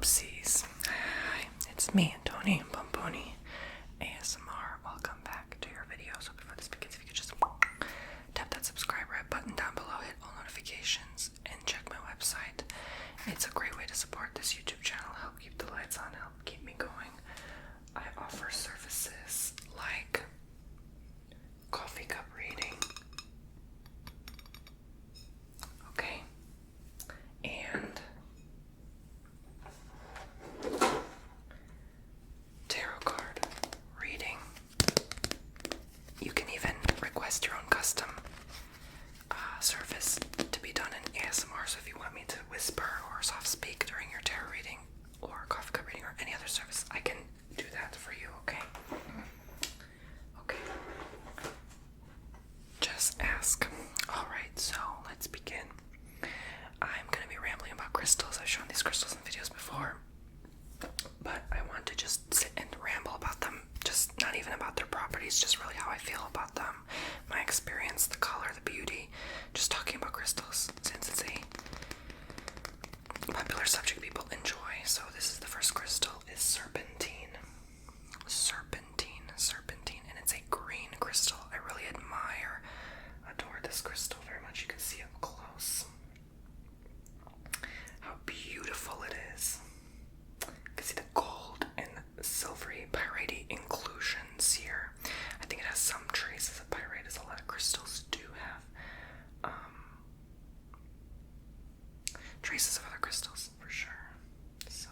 Oopsies. Hi, it's me, Tony Bomboni, ASMR. Welcome back to your video. So before this begins, if you could just tap that subscribe red button down below, hit all notifications, and check my website. It's a great way to support this YouTube channel, help keep the lights on, help keep me going. I offer services like coffee cup reading, okay, and tarot card reading. You can even request your own custom service to be done in ASMR, so if you want me to whisper or soft speak during your tarot reading or coffee cup reading or any other service, I can do that for you, okay? Okay. Just ask. Alright, so let's begin. I'm going to be rambling about crystals. I've shown these crystals in videos before, but I want to just sit and ramble about them, just not even about their properties, just really how I feel about them, my experience, the color, the beauty, just talking about crystals, since it's a popular subject people enjoy. So this is the first crystal, is serpentine, and it's a green crystal. I really adore this crystal very much. You can see up close how beautiful it is. You can see the gold and silvery pyrite inclusions here. I think it has some traces of pyrite, as a lot of crystals do have traces of other crystals for sure. So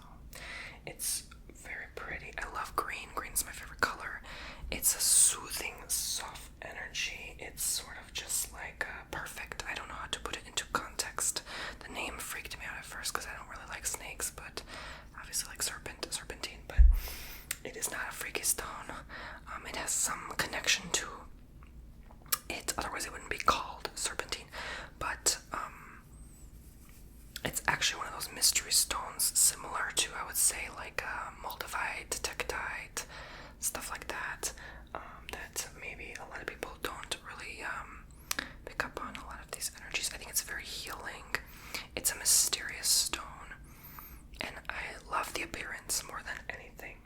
it's very pretty. I love green. Green's my favorite color. It's a soothing, soft energy. It's sort of just like perfect. I don't know how to put it into context. The name freaked me out at first because I don't really like snakes, but obviously like serpentine, but it is not a freaky stone. It has some connection to it, otherwise it wouldn't be called serpentine, but it's actually one of those mystery stones, similar to, I would say, like moldavite, tectite, stuff like that, that maybe a lot of people don't really pick up on a lot of these energies. I think it's very healing. It's a mysterious stone, and I love the appearance more than anything.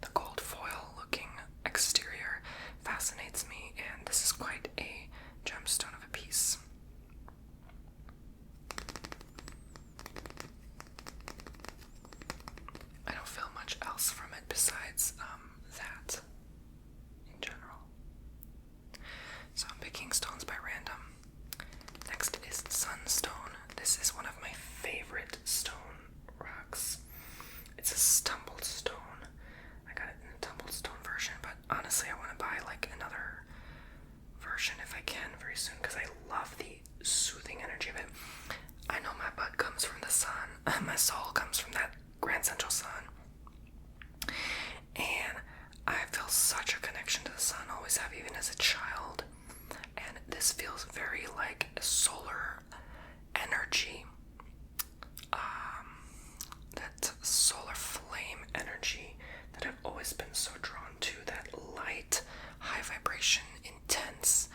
The gold foil looking exterior fascinates me, and this is quite a gemstone of a piece. I don't feel much else from it besides that in general. So I'm picking stones by random. Next is sunstone. This is one of my favorite stone rocks. It's a tumbled stone. I got it in a tumbled stone version, but honestly I want to buy like another version if I can very soon, because I love the soothing energy of it. I know my butt comes from the sun. My soul comes from that grand central sun. And I feel such a connection to the sun, always have, even as a child. And this feels very like solar energy. That solar flame energy that I've always been so drawn to. That light, high vibration, intense,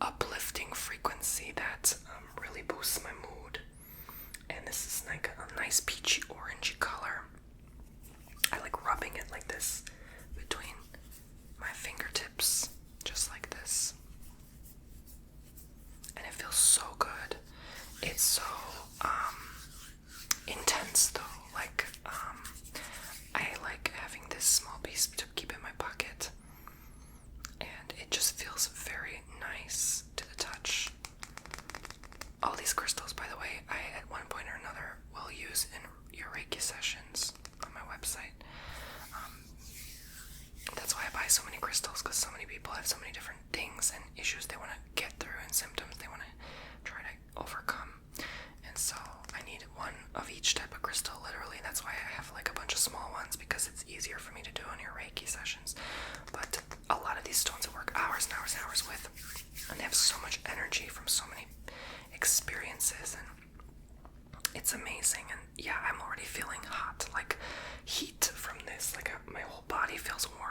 uplifting frequency that really boosts my mood. And this is like a nice peachy orangey color. I like rubbing it like this between my fingertips, just like this. And it feels so good. It's so intense though. Like I like having this small piece to keep in my pocket, and it just feels very nice to the touch. All these crystals, by the way, I at one point or another will use in your Reiki sessions on my website. That's why I buy so many crystals, because so many people have so many different things and issues they want to get through and symptoms they want to try to overcome. And so I need one of each type of crystal, literally. That's why I have like a bunch of small ones, because it's easier for me to do on your Reiki sessions. But a lot of these stones I work hours and hours and hours with, and they have so much energy from so many experiences, and it's amazing. And yeah, I'm already feeling hot, like heat from this. Like my whole body feels warm.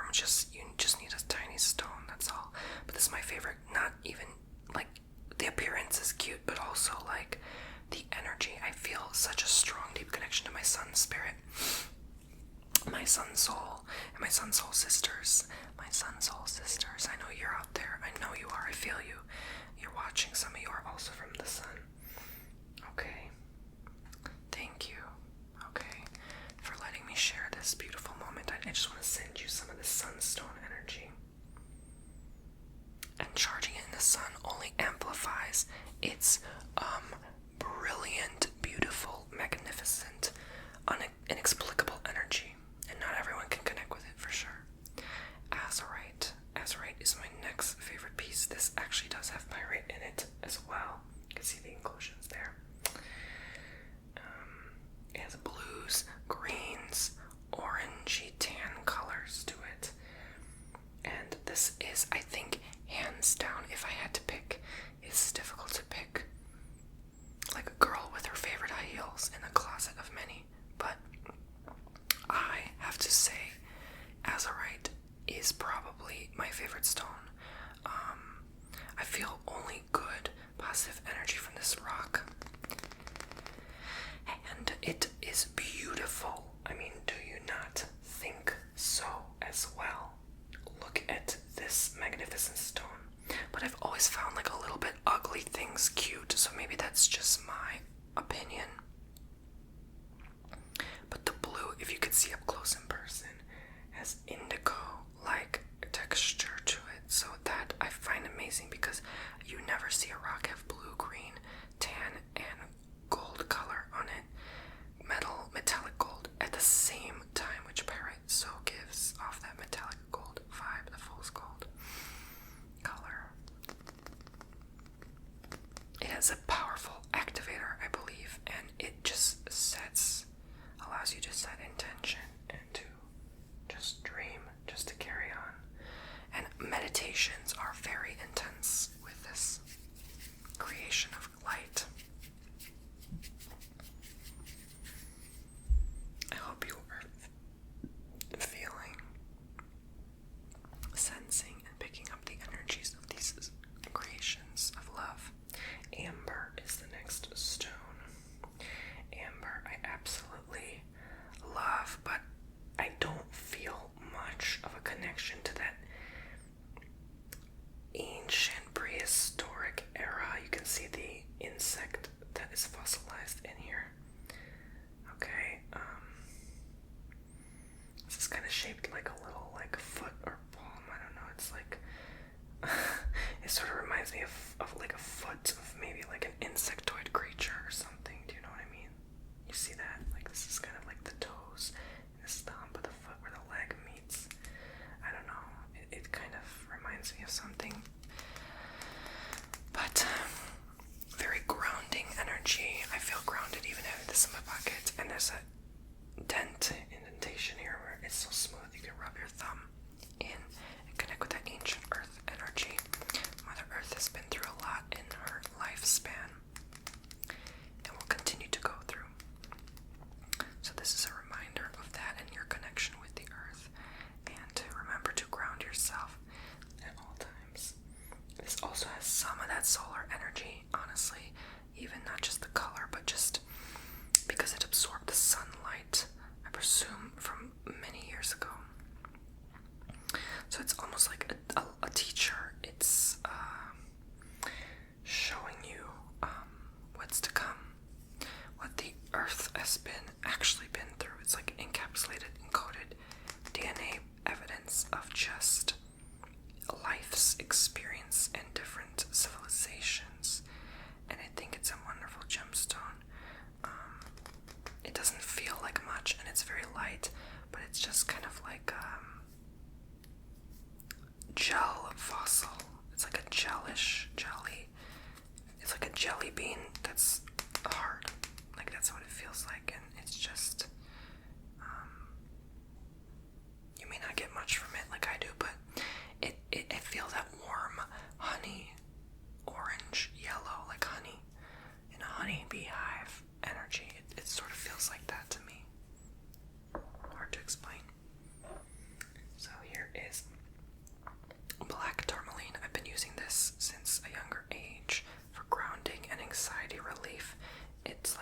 You just need a tiny stone, that's all. But this is my favorite. Not even like the appearance is cute, but also like the energy. I feel such a strong, deep connection to my sun spirit. my sun soul and my sun soul sisters. My sun soul sisters. I know you're out there. I know you are. I feel you. You're watching. Some of you are also from the sun. Okay. Thank you. Okay. For letting me share this beautiful moment. I just want to send you some of the sunstone energy. And charging it in the sun only amplifies its brilliant, beautiful, magnificent, inexplicable energy. And not everyone can connect with it for sure. Azurite. Azurite is my next favorite piece. This actually does have pyrite in it as well. You can see the inclusions there. It has blues, greens, orangey, tan colors to it. And this is, I think, hands down, if I had to pick, it's difficult to pick like a girl with her favorite high heels in a closet of many, but I have to say azurite is probably my favorite stone. I feel only good, positive energy from this rock, and it is beautiful. I mean, do you not think so as well? Look at this magnificent stone. But I've always found like a little bit ugly things cute, so maybe that's just my opinion. But the blue, if you could see up close in person, has indigo-like texture to it. So that I find amazing because you never see a rock have blue, green, tan, and gold color on it. Metallic gold at the same time, which pyrite so gives off that metallic gold vibe, the fool's gold color. It has a powerful activator, I believe, and it just allows you to set intention and to just dream, just to carry on. And meditations are very intense with this creation of light. I hope you are feeling, sensing, and picking up the energies of these creations of love. Amber is the next stone. Amber I absolutely love, but I don't feel much of a connection to that ancient prehistoric era. You can see the insect that is fossilized in here. Okay, this is kind of shaped like a little like foot or palm. I don't know. It's like it sort of reminds me of like a foot of maybe like an insectoid creature or something. Do you know what I mean? You see that? Like this is kind of like the toes, and this is the hump of the foot where the leg meets. I don't know. It kind of reminds me of something. But very grounding energy. I feel grounded even having this in my pocket. And there's a indentation here where it's so smooth you can rub your thumb in and connect with that ancient earth energy. Mother Earth has been through a lot in her lifespan and will continue to go through. So this is a reminder of that and your connection with the earth, and to remember to ground yourself at all times. This also has some of that solar energy, honestly, even not just the color, but just because it absorbed the sunlight, I presume, from many years ago. So it's almost like a teacher. It's showing you what's to come, what the earth has actually been through. It's like encapsulated, encoded DNA evidence of just life's experience and different civilizations. And I think it's a wonderful gemstone. It doesn't feel like much, and it's very light, but it's just kind of like gel fossil. It's like a jelly. It's like a jelly bean that's hard. Like that's what it feels like, and it's just you may not get much from it like I do, but I feel that warm honey, orange, yellow, like honey in a honey beehive energy. It sort of feels like that to me. Hard to explain. So here is black tourmaline. I've been using this since a younger age for grounding and anxiety relief. It's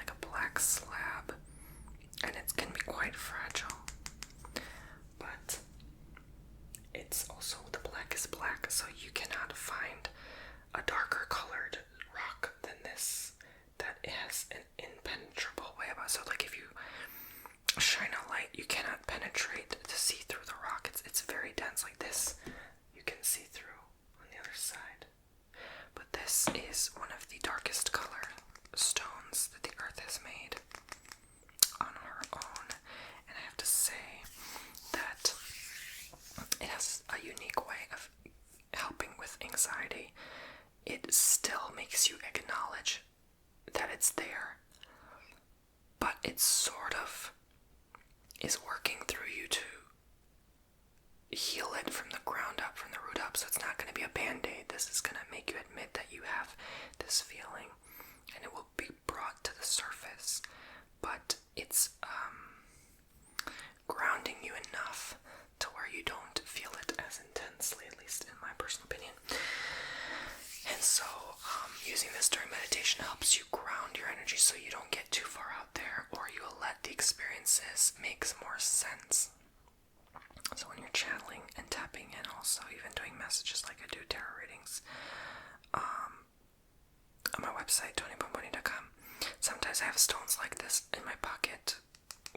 penetrate, to see through the rock. It's very dense like this. You can see through on the other side. But this is one of the darkest color stones that the earth has made on her own. And I have to say that it has a unique way of helping with anxiety. It still makes you acknowledge that it's there, but it sort of is working through you to heal it from the ground up, from the root up. So it's not going to be a band-aid. This is going to make you admit that you have this feeling, and it will be brought to the surface, but it's grounding you enough to where you don't feel it as intensely, at least in my personal opinion. And so using this during meditation helps you ground your energy so you don't get too far out there, or you'll let the experiences make more sense. So when you're channeling and tapping in, also even doing messages like I do tarot readings on my website, TonyBomboni.com, sometimes I have stones like this in my pocket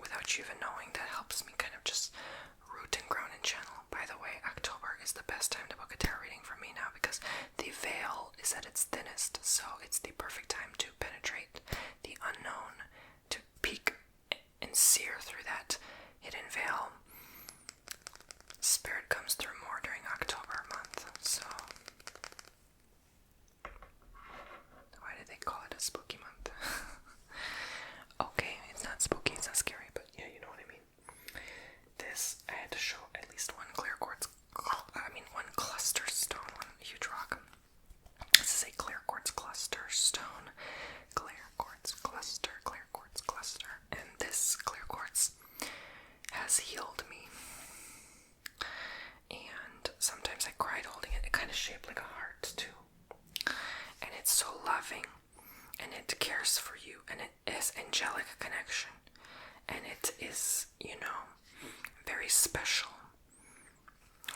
without you even knowing. That helps me kind of just root and ground and channel. By the way, October is the best time to book a tarot reading for me now, because the veil is at its thinnest, so it's the perfect time to penetrate the unknown, to peek and sear through that hidden veil. Spirit comes through more during October month, so why did they call it a spooky month? Okay, it's not spooky, it's not scary, but yeah, you know what I mean. This, I had to show at least one clear quartz, one cluster stone, one huge rock. This is a clear quartz cluster stone. Clear quartz cluster, and this clear quartz has healed me. And sometimes I cried holding it. It kind of shaped like a heart too. And it's so loving, and it cares for you, and it is angelic connection, and it is, very special.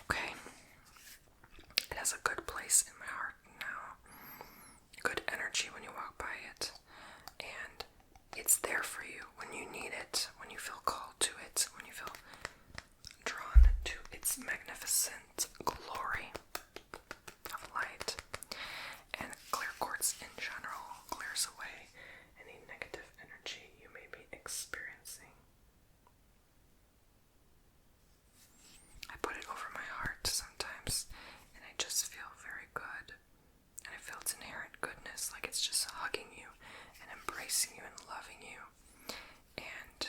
Okay? It has a good place in my heart now. Good energy when you walk by it. And it's there for you when you need it, when you feel called to it, when you feel drawn to its magnificent glory of light. And clear quartz in general clears away any negative energy you may be experiencing. I put it over my heart sometimes, and I just feel very good. And I feel its inherent goodness, like it's just hugging you and embracing you and loving you. And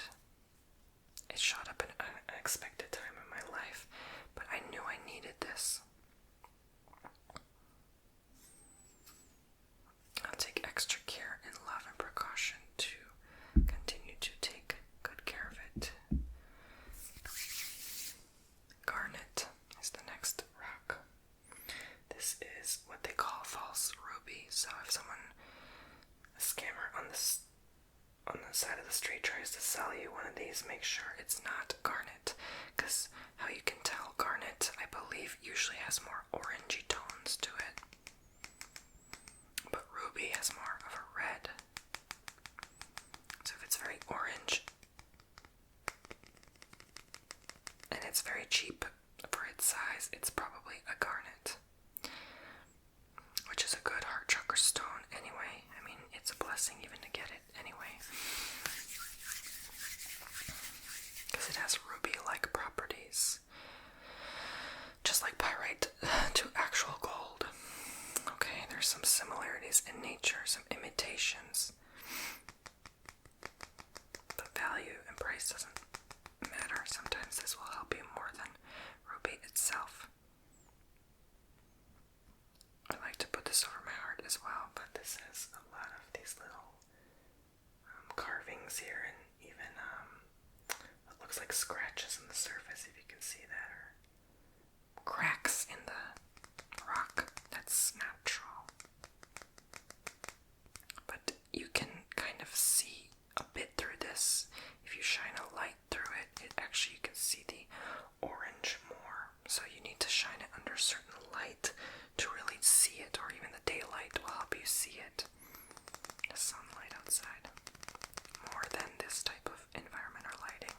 it showed up at an unexpected time in my life, but I knew I needed this. I'll take extra care and love and precaution to continue to take good care of it. Garnet is the next rock. This is what they call false ruby. So if a scammer on the side of the street tries to sell you one of these, make sure it's not garnet, because how you can tell, garnet, I believe, usually has more orangey tones to it, but ruby has more of a red. So if it's very orange and it's very cheap for its size, it's probably a garnet, which is a good heart chakra stone anyway. I mean, it's a blessing even to get it anyway, because it has ruby-like properties, just like pyrite to actual gold. Okay, there's some similarities in nature, some imitations, but value and price doesn't matter. Sometimes this will help you more than ruby itself. I like to put this over my heart as well, but this has a lot of these little carvings here, and even what looks like scratches on the surface, if you can see that, or cracks in the rock. That's natural. But you can kind of see a bit through this. If you shine a light through it, you can see the orange more. So you need to shine it under certain light to really see it, or even the daylight will help you see it. The sunlight outside, more than this type of environment or lighting.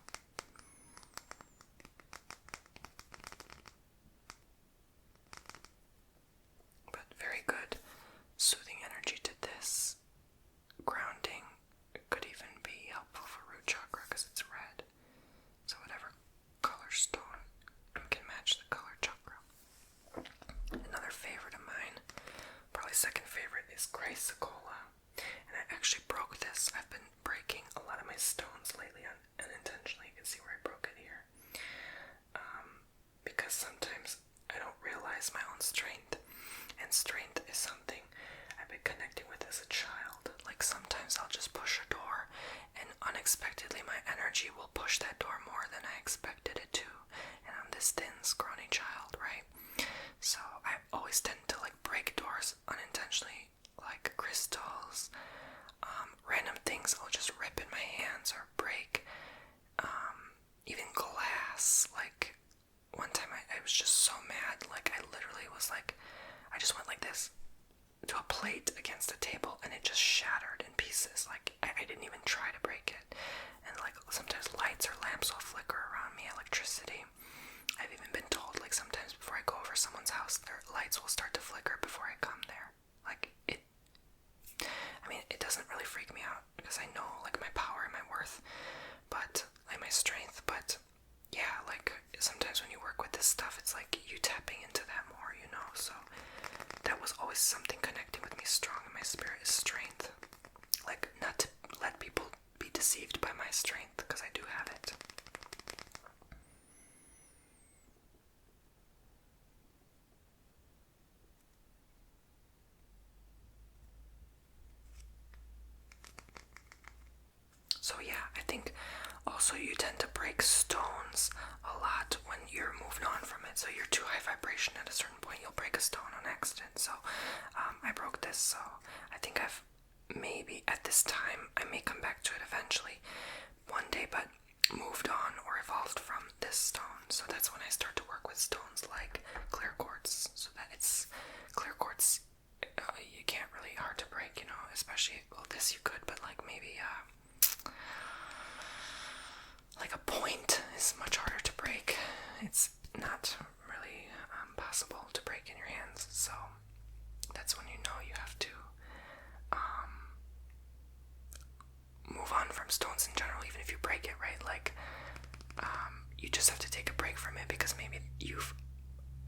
this. I've been breaking a lot of my stones lately unintentionally. You can see where I broke it here. Because sometimes I don't realize my own strength. And strength is something I've been connecting with as a child. Like sometimes I'll just push a door and unexpectedly my energy will push that door more than I expected it to. And I'm this thin, scrawny child, right? So I always tend to like break doors unintentionally, like crystals, random things I'll just rip in my hands or break, even glass. Like one time I was just so mad, like I literally was like, I just went like this to a plate against a table and it just shattered in pieces. Like I didn't even try to break it. And like sometimes lights or lamps will flicker around me, electricity. I've even been told like sometimes before I go over someone's house, their lights will start to flicker before I come there. Like it doesn't really freak me out because I know like my power and my worth, but like my strength. But yeah, like sometimes when you work with this stuff, it's like you tapping into that more, you know. So that was always something connecting with me strong in my spirit, is strength. Like not to let people be deceived by my strength, because I do have it. So yeah, I think also you tend to break stones a lot when you're moving on from it. So you're too high vibration at a certain point, you'll break a stone on accident. So I broke this, so I think I've maybe at this time, I may come back to it eventually one day, but moved on or evolved from this stone. So that's when I start to work with stones like clear quartz. So that it's clear quartz, you can't really hard to break, you know, especially, well, this you could, but like maybe like a point is much harder to break. It's not really possible to break in your hands. So that's when you know you have to move on from stones in general, even if you break it, right? Like you just have to take a break from it, because maybe you've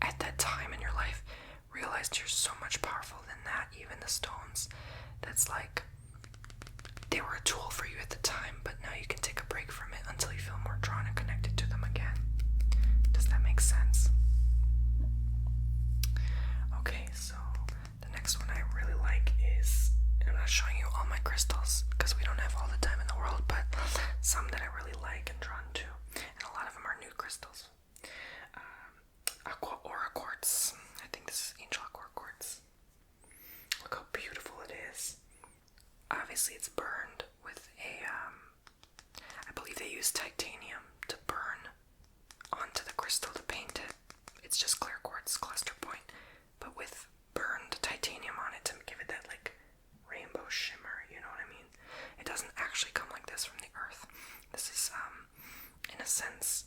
at that time in your life realized you're so much powerful than that. Even the stones, that's like they were a tool for you at the time, but now you can take a break from it until you feel more drawn and connected to them again. Does that make sense? Okay, so the next one I really like is, and I'm not showing you all my crystals because we don't have all the time in the world, but some that I really like and drawn to, and a lot of them are new crystals. Aqua Aura quartz. I think this is angel aqua quartz. Look how beautiful it is. Obviously it's burned with a, I believe they use titanium to burn onto the crystal to paint it. It's just clear quartz cluster point, but with burned titanium on it to give it that like rainbow shimmer, you know what I mean? It doesn't actually come like this from the earth. This is, in a sense,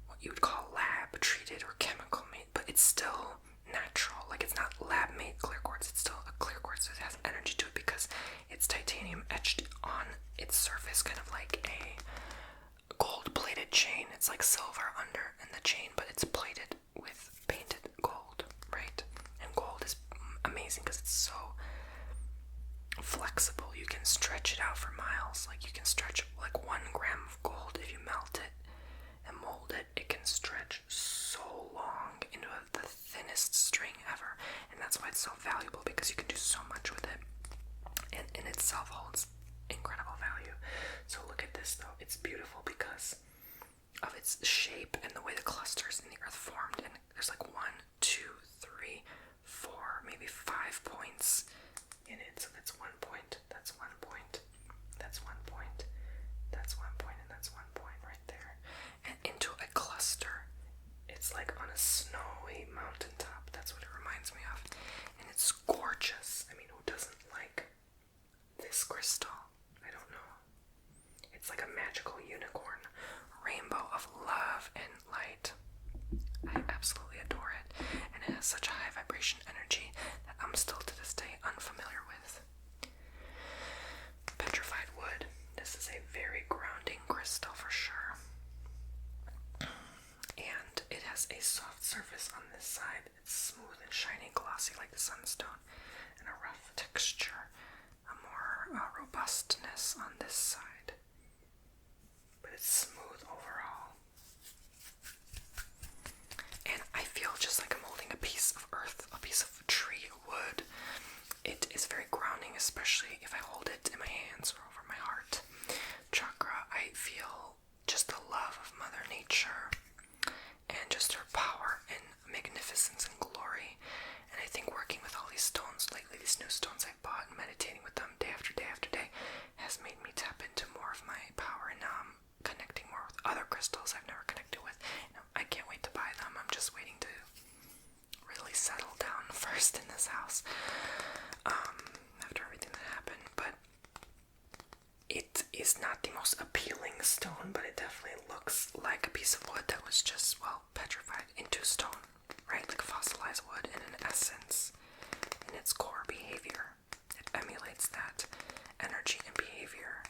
what you would call lab treated or chemical made, but it's still natural. Like it's not lab made clear quartz, it's still a clear quartz. It has energy to it because it's titanium etched on its surface, kind of like a gold plated chain. It's like silver under in the chain, but it's plated with painted gold, right? And gold is amazing because it's so flexible. You can stretch it out for miles. Like you can stretch like 1 gram of gold. If you melt it and mold it, it can stretch so long into the thinnest string ever. And that's why it's so valuable, because you can do so much with it, and in itself holds incredible value. So look at this though. It's beautiful because of its shape and the way the clusters in the earth formed. And there's like 1, 2, 3, 4, maybe 5 points in it. So that's 1 point, that's 1 point, that's 1 point, that's 1 point, and that's 1 point right there. And into a cluster. It's like on a snowy mountaintop. That's what it reminds me of. And it's gorgeous. I mean, who doesn't like this crystal? I don't know. It's like a magical unicorn rainbow of love and light. I absolutely adore it. And it has such a high vibration energy that I'm still to this day unfamiliar with. Petrified wood. This is a very grounding crystal for sure. And it has a soft surface on this side. It's smooth and shiny, glossy like the sunstone, and a rough texture, a more more robustness on this side, but it's smooth overall. And I feel just like I'm holding a piece of earth, a piece of tree, wood. It is very grounding, especially if I hold it in my hands or over my heart chakra. I feel just the love of Mother Nature and just her power and magnificence and glory. And I think working with all these stones lately, these new stones I bought, and meditating with them day after day after day, has made me tap into more of my power. And now I'm connecting more with other crystals I've never connected with. And I can't wait to buy them. I'm just waiting to really settle down first in this house after everything that happened. But it is not the most appealing stone, but it definitely looks like a piece of wood that was just, well, petrified into stone, right? Like fossilized wood in an essence, in its core behavior. It emulates that energy and behavior.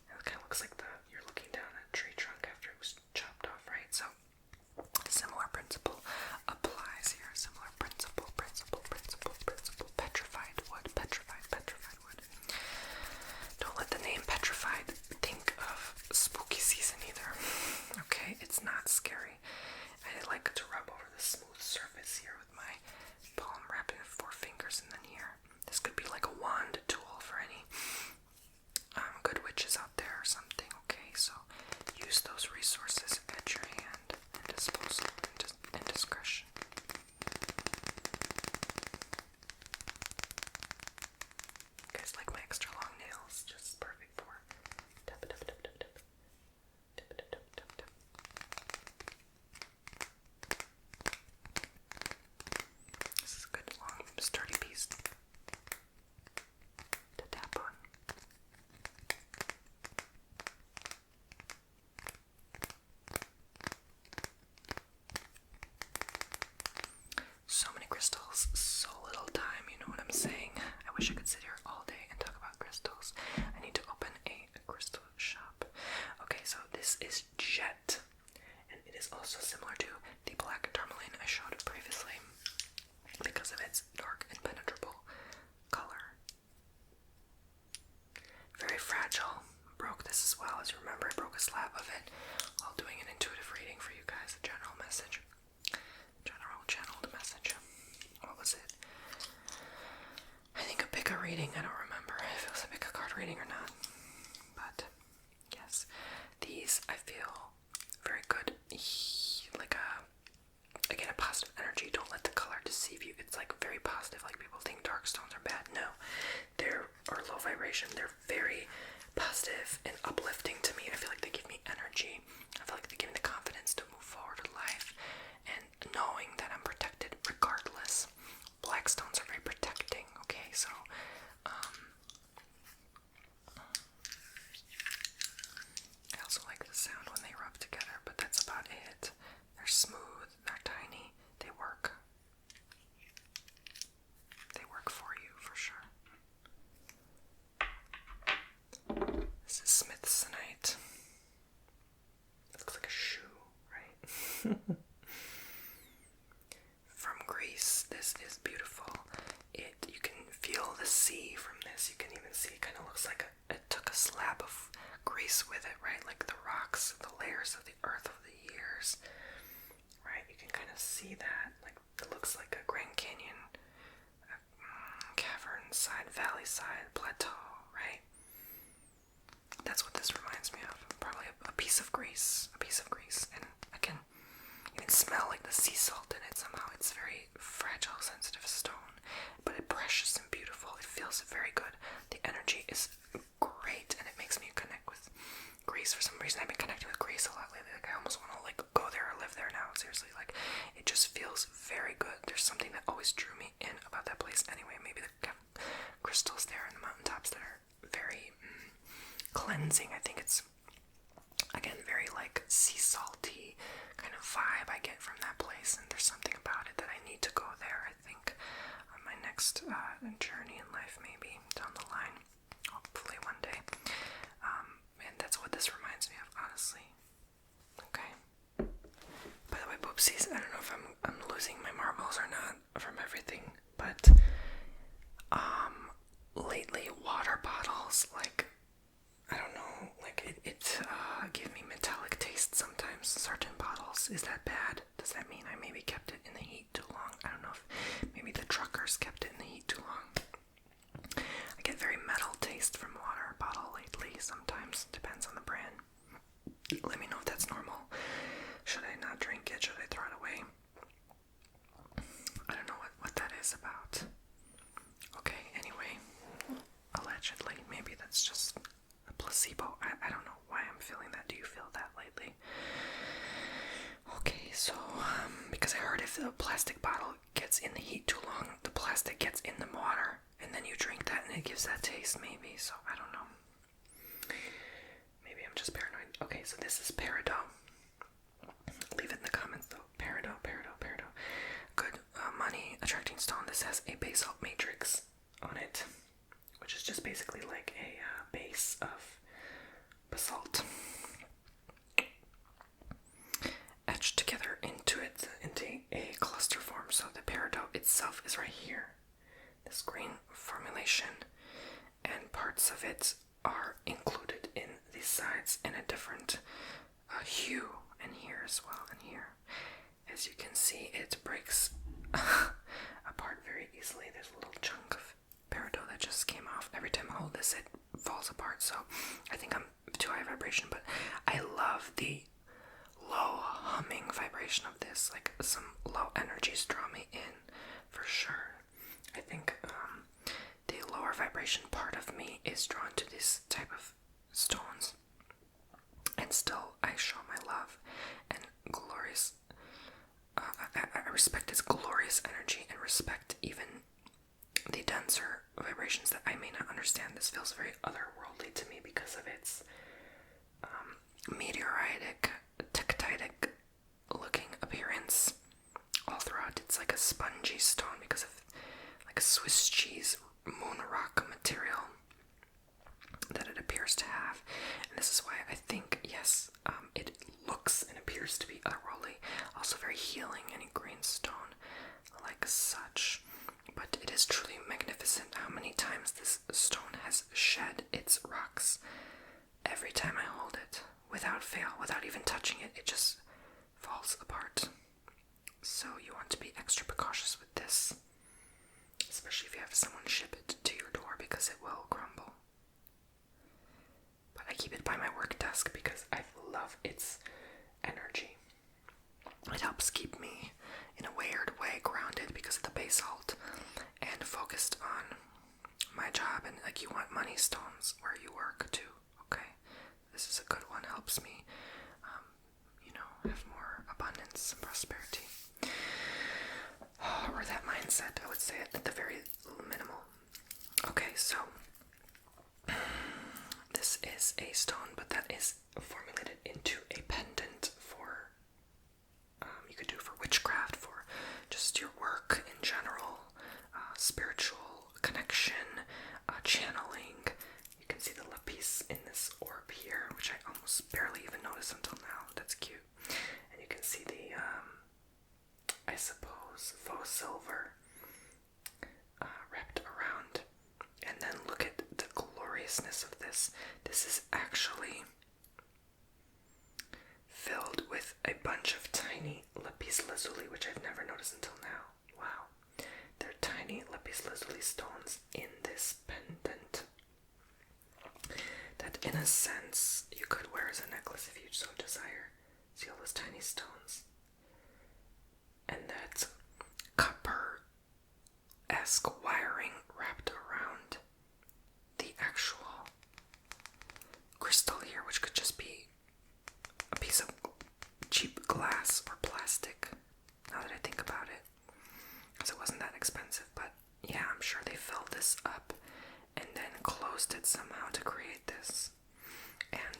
It kind of looks like you're looking down a tree trunk after it was chopped off, right? So, similar principle applies here. Similar principle. Petrified wood. Don't let the name petrified think of spooky season either. Okay, it's not scary. I like to rub over the smooth surface here with my palm, wrapping it 4 fingers, and then here. This could be like a wand tool for any good witches out there or something. Okay, so use those resources at your hand and disposal and discretion. You guys like my extra long nails? Just perfect for tap. This is a good long sturdy piece to tap on. So many crystals, so little time, you know what I'm saying? I wish I could sit here all day and talk about crystals. I need to open a crystal shop. Okay, so this is Jet, and it is also similar to the black tourmaline I showed previously because of its dark impenetrable color. Very fragile. Broke this as well, as you remember. I broke a slab of it while doing an intuitive reading for you guys, a general message. General channeled message. What was it? I think a pick a reading. I don't remember if it was a pick a card reading or not. But yes, these I feel very good. Like again, a positive energy. Don't let the color deceive you. It's like very positive. Like people think dark stones are bad. No, they're or low vibration. They're very positive and uplifting to me. I feel like they give me energy. I feel like they give me the confidence to move forward in life. And knowing that I'm protected regardless. Black stones are very protecting, okay? So, I also like the sound when they rub together, but that's about it. They're smooth, they're tiny, they work. They work for you, for sure. This is Smithsonite. It looks like a shoe, right? From Greece, this is beautiful. You can feel the sea from this. You can even see it kind of looks like it took a slab of grease with it, right? Like the rocks, the layers of the earth over the years, right? You can kind of see that. Like it looks like a Grand Canyon, cavern side, valley side, plateau, right? That's what this reminds me of. Probably a piece of Greece, and I can even smell like the sea salt in it somehow. It's very fragile, sensitive stone, but it's precious and beautiful. It feels very good. The energy is great, and it makes me connect with Greece. For some reason, I've been connecting with Greece a lot lately. Like I almost want to like go there or live there now. Seriously, like it just feels very good. There's something that always drew me in about that place. Anyway, maybe the crystals there in the mountaintops that are very cleansing. I think it's again very like sea salty kind of vibe I get from that place, and there's something about it that I need to go there. I think on my next journey in life, maybe down the line, hopefully one day. And that's what this reminds me of, honestly. Okay. By the way, poopsies, I don't know if I'm losing my marbles or not from everything, but lately water bottles close. Is that bad? Does that mean I maybe kept it in the heat too long? I don't know if maybe the truckers kept it in the heat too long. I get very metal taste from water bottle lately. Sometimes depends on the brand. Let me know if that's normal. Should I not drink it? Should I throw it away? I don't know what that is about. Okay, anyway, allegedly, maybe that's just a placebo. I don't know why I'm feeling that. Do you feel that lately? Okay, so, because I heard if the plastic bottle gets in the heat too long, the plastic gets in the water, and then you drink that and it gives that taste, maybe, so I don't know. Maybe I'm just paranoid. Okay, so this is Peridot. Leave it in the comments, though. Peridot. Good money attracting stone. This has a basalt matrix on it, which is just basically like a base of basalt etched together into a cluster form. So the peridot itself is right here, this green formulation, and parts of it are included in these sides in a different hue, and here as well, and here. As you can see, it breaks apart very easily. There's a little chunk of peridot that just came off. Every time I hold this, it falls apart, so I think I'm too high vibration, but I love the low humming vibration of this. Like, some low energies draw me in, for sure. I think the lower vibration part of me is drawn to this type of stones, and still I show my love and glorious I respect its glorious energy, and respect even the denser vibrations that I may not understand. This feels very otherworldly to me because of its meteoritic, tectite looking appearance all throughout. It's like a spongy stone because of like a Swiss cheese moon rock material that it appears to have. And this is why I think, yes, it looks and appears to be otherworldly. Also very healing, any green stone like such. But it is truly magnificent how many times this stone has shed its rocks. Every time I hold it, without fail, without even touching it, it just falls apart. So you want to be extra precautious with this, especially if you have someone ship it to your door, because it will crumble. But I keep it by my work desk because I love its energy. It helps keep me, in a weird way, grounded because of the basalt, and focused on my job. And like, you want money stones where you work too, okay? This is a good one. Helps me, have more abundance and prosperity. Or that mindset, I would say, at the very minimal. Okay, so this is a stone, but that is formulated into a pendant for, you could do for witchcraft, for just your work in general, spiritual connection, channeling. You can see the lapis in this orb here, which I almost barely even noticed until now. That's cute. And you can see the, I suppose, faux silver wrapped around. And then look at the gloriousness of this. This is actually filled with a bunch of tiny lapis lazuli, which I've never noticed until now. Wow. They're tiny lapis lazuli stones in this pendant that, in a sense, you could wear as a necklace if you so desire. See all those tiny stones? And that copper-esque wiring wrapped around the actual crystal here, which could just be a piece of cheap glass or plastic, now that I think about it, because it wasn't that expensive. But yeah, I'm sure they filled this up and then closed it somehow to create this.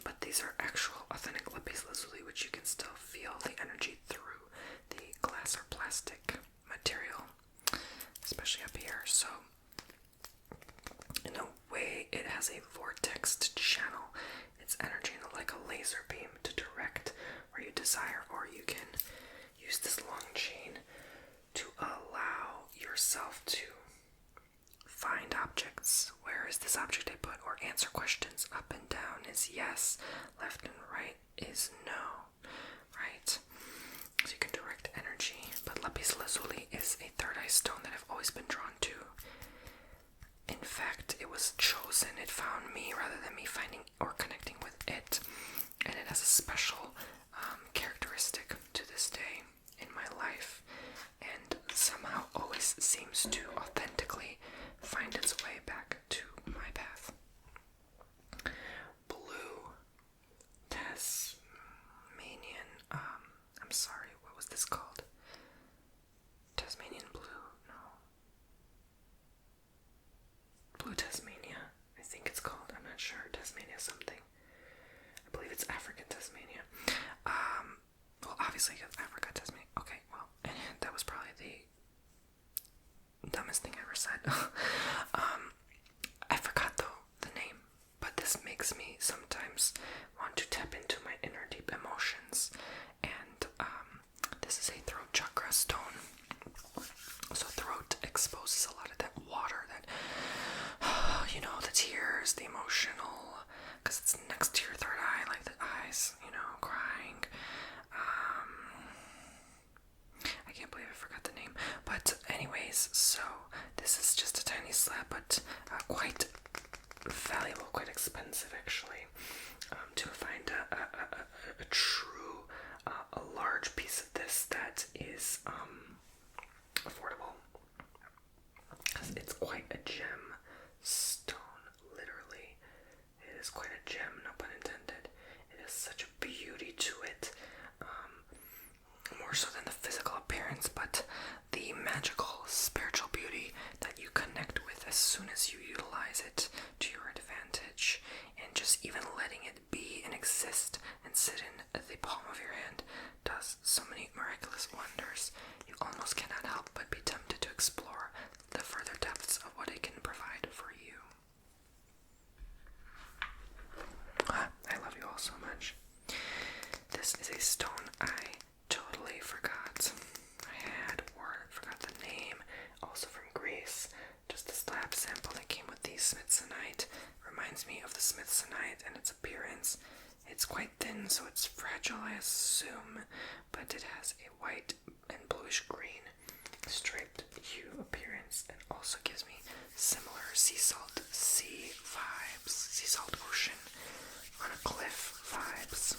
But these are actual authentic lapis lazuli, which you can still feel the energy through the glass or plastic material, especially up here. So in a way, it has a vortex to channel its energy like a laser beam to direct where you desire, or you can use this long chain to allow yourself to find objects. Where is this object I put? Or answer questions. Up and down is yes, left and right is no, right? lazuli is a third eye stone that I've always been drawn to. In fact, it was chosen, it found me rather than me finding or connecting with it. And it has a special characteristic to this day in my life, and somehow always seems to authentically find its way back to my path. Blue Tasmanian, I'm sorry, what was this called? Tasmanian blue? No. Blue Tasmania, I think it's called. I'm not sure. Tasmania something. I believe it's African Tasmania. Well, obviously, Africa, Tasmania. Okay, well, that was probably the dumbest thing I ever said. I forgot, though, the name, but this makes me sometimes want to tap into my inner deep emotions, and this is a throat chakra stone. So throat exposes a lot of that water, that, the tears, the emotional, because it's next to your third eye, like the eyes, crying. I can't believe I forgot the name. But anyways, so this is just a tiny slab, but quite valuable, quite expensive actually, to find a true, a large piece of this that is affordable. It's quite a gem stone, literally. It is quite a gem, no pun intended. It has such a beauty to it, more so than the physical appearance, but the magical, spiritual beauty that you connect with as soon as you utilize it to your advantage, and just even letting it be and exist and sit in the palm of your hand does so many miraculous wonders. You almost cannot help but be tempted to explore the further depths of what it can provide for you. I love you all so much. This is a stone I totally forgot. Forgot the name. Also from Greece. Just a slab sample that came with the Smithsonite. Reminds me of the Smithsonite and its appearance. It's quite thin, so it's fragile, I assume, but it has a white and bluish green striped hue appearance, and also gives me similar sea salt vibes, sea salt ocean on a cliff vibes.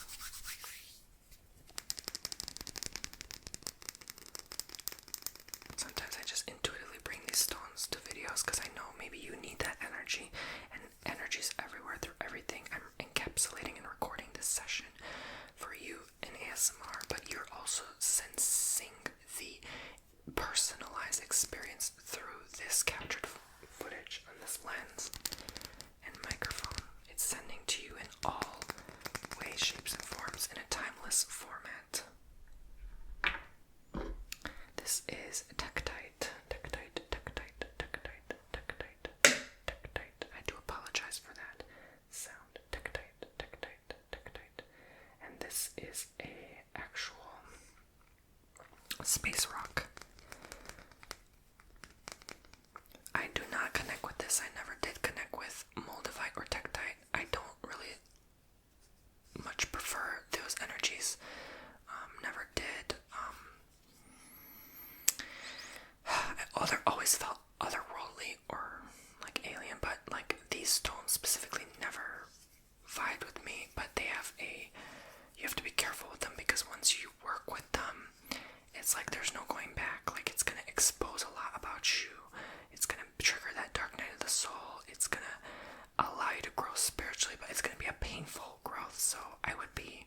Sometimes I just intuitively bring these stones to videos because I know maybe you need that energy, and energy's everywhere through everything. I'm encapsulating and recording this session for you in ASMR, but you're also sensing the personalized experience through this captured footage on this lens and microphone. It's sending to you in all ways, shapes, and forms in a timeless format. This is tectite. I do apologize for that sound. Tectite. And this is a actual space rock. I do not connect with this. I never did connect with moldavite or tectite. I don't really much prefer those energies. Never did. I always felt otherworldly or like alien, but like these stones specifically never vibed with me. But they have you have to be careful with them, because once you work with them, it's like there's no going back. Like, it's gonna expose a lot about you. It's gonna trigger that dark night of the soul. It's gonna allow you to grow spiritually, but it's gonna be a painful growth. So I would be,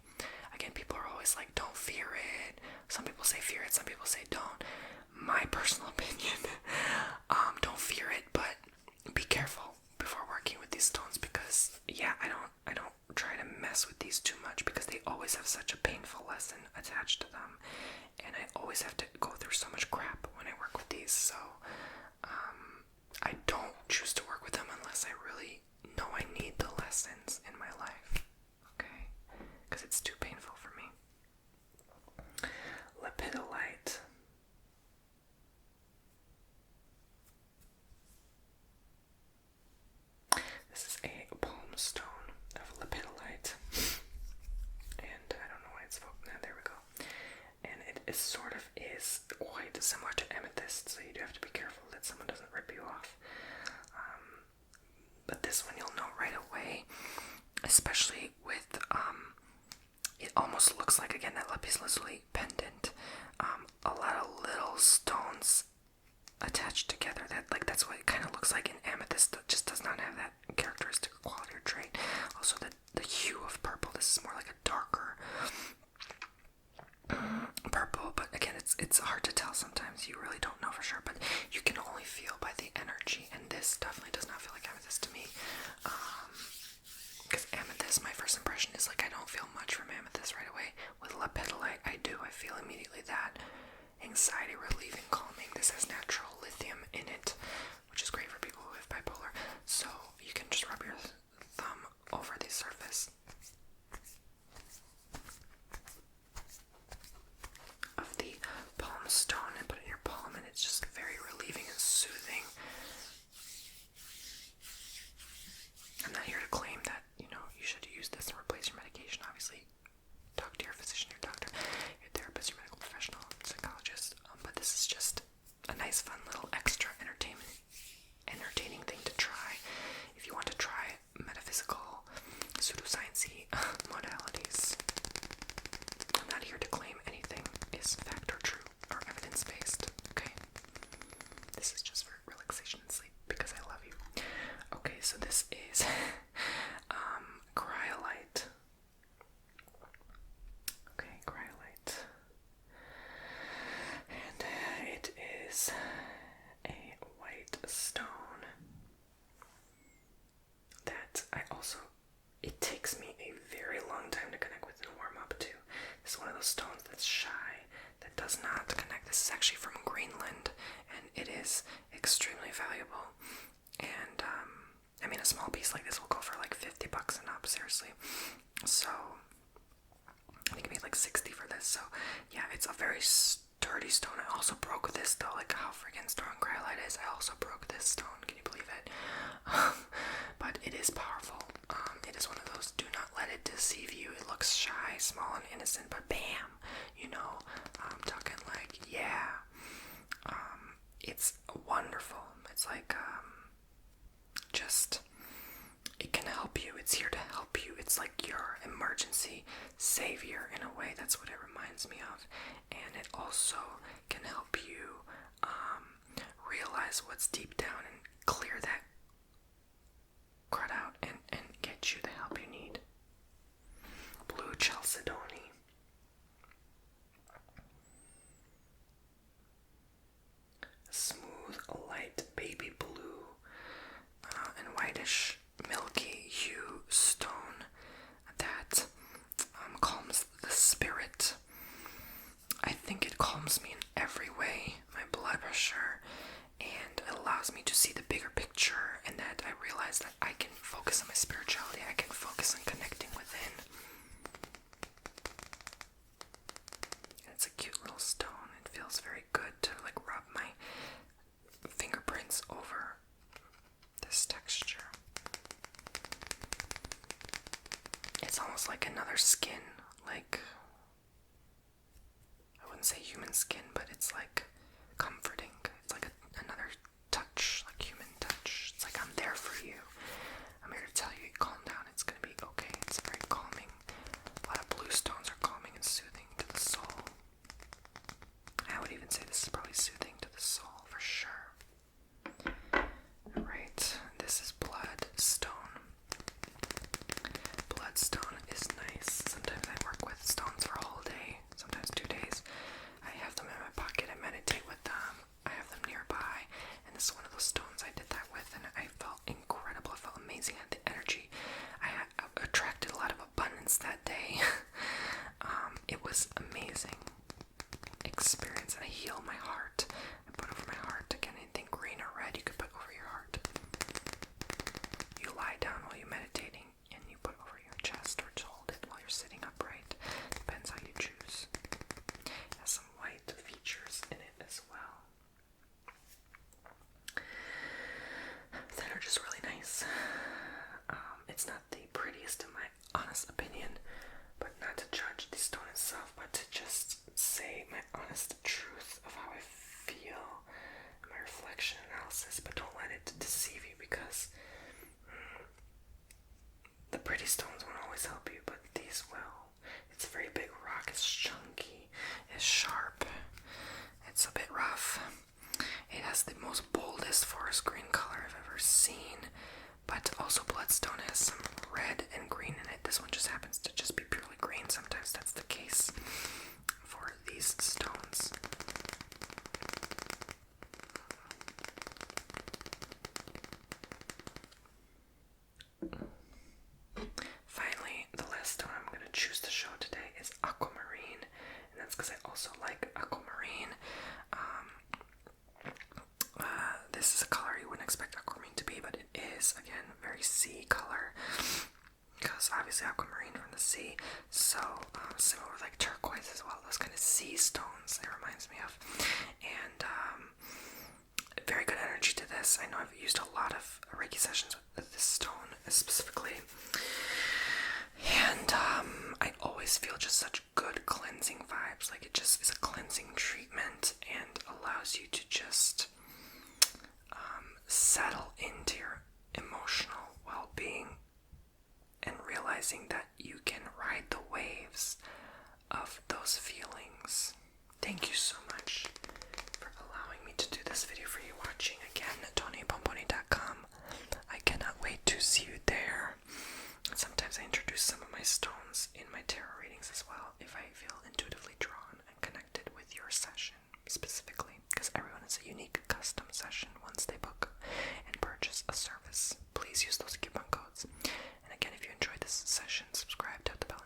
again, people are always like, don't fear it. Some people say fear it, some people say don't. My personal opinion, don't fear it, but be careful before working with these stones, because I don't try to mess with these too much, because they always have such a painful lesson attached to them, and I always have to go through so much crap when I work with these. So I don't choose to work with them unless I really know I need the lessons in my life, okay? Because it's too painful for me. Lepidolite. This is a palm stone of lepidolite, and I don't know why it's focused. There we go. And it is quite similar to actually with, it almost looks like, again, that lapis lazuli pendant. A lot of little stones attached together. That's what it kind of looks like in amethyst. That just does not have that characteristic quality or trait. Also, the hue of purple. This is more like a darker purple, but again, it's hard to tell sometimes. You really don't know for sure, but you can only feel by the energy, and this definitely does not feel like amethyst to me. Because amethyst, my first impression is like I don't feel much from amethyst right away. With lepidolite, I do. I feel immediately that anxiety relieving, calming. This has natural lithium in it, which is great for people who have bipolar. So you can just rub your thumb over the surface of the palm stone and put it in your palm, and it's just very relieving and soothing. I'm not here to claim that, you should use this to replace your medication. Obviously, talk to your physician, your doctor, your therapist, your medical professional, psychologist. But this is just a nice, fun little extra entertaining thing to try. If you want to try metaphysical, pseudoscience-y modalities. I'm not here to claim anything is fact or true or evidence-based, okay? This is just for relaxation and sleep because I love you. Okay, so this is cryolite. Okay, cryolite. And it is a white stone that it takes me a very long time to connect with and warm up to. This is one of those stones that's shy, that does not connect. This is actually from Greenland, and it is extremely valuable. And, a small piece like this will go for like $50 and up, seriously. So, I think I paid like $60 for this. So, yeah, it's a very sturdy stone. I also broke this, though, like how freaking strong cryolite is. I also broke this stone. Can you believe it? But it is powerful. It is one of those, do not let it deceive you. It looks shy, small, and innocent, but bam, I'm talking like, yeah. It's wonderful. It's like, it can help you. It's here to help you. It's like your emergency savior in a way. That's what it reminds me of. And it also can help you realize what's deep down and clear that crud out and get you the help you need. Blue chalcedony. Smooth, light baby blue and whitish milky hue stone that calms the spirit. I think it calms me in every way. My blood pressure, and it allows me to see the bigger picture, and that I realize that I can focus on my spirituality. I can focus on connecting within. It's a cute little stone. It feels very good to like rub my fingerprints over this texture. It's almost like another skin, like, I wouldn't say human skin, but it's like comforting. It's like another touch, like human touch. It's like I'm there for you. I'm here to tell you, calm down, it's gonna be okay. It's very calming. A lot of blue stones are calming and soothing to the soul. I would even say this is probably soothing to the soul for sure. Alright, this is bloodstone. Bloodstone is nice. Sometimes I work with stones for a whole day, sometimes 2 days. I have them in my pocket. I meditate with them. I have It's a bit rough. It has the most boldest forest green color I've ever seen, but also bloodstone has some red and green in it. This one just happens to just be purely green. Sometimes that's the case for these stones. Finally, the last stone I'm going to choose to show today is aquamarine, and that's because I also like aquamarine. This is a color you wouldn't expect aquamarine to be, but it is, again, very sea color, because obviously aquamarine from the sea, so similar like turquoise as well, those kind of sea stones it reminds me of, and very good energy to this. I know I've used a lot of Reiki sessions with this stone specifically, and I always feel just such good cleansing vibes. Like, it just is a cleansing treatment and allows you to just settle into your emotional well-being and realizing that you can ride the waves of those feelings. Thank you so much for allowing me to do this video for you watching. Again, TonyBomboni.com. I cannot wait to see you there. Sometimes I introduce some of my stones in my tarot readings as well, if I feel intuitively drawn and connected with your session specifically, because everyone is a unique custom session once they book and purchase a service. Please use those coupon codes. And again, if you enjoyed this session, subscribe, tap the bell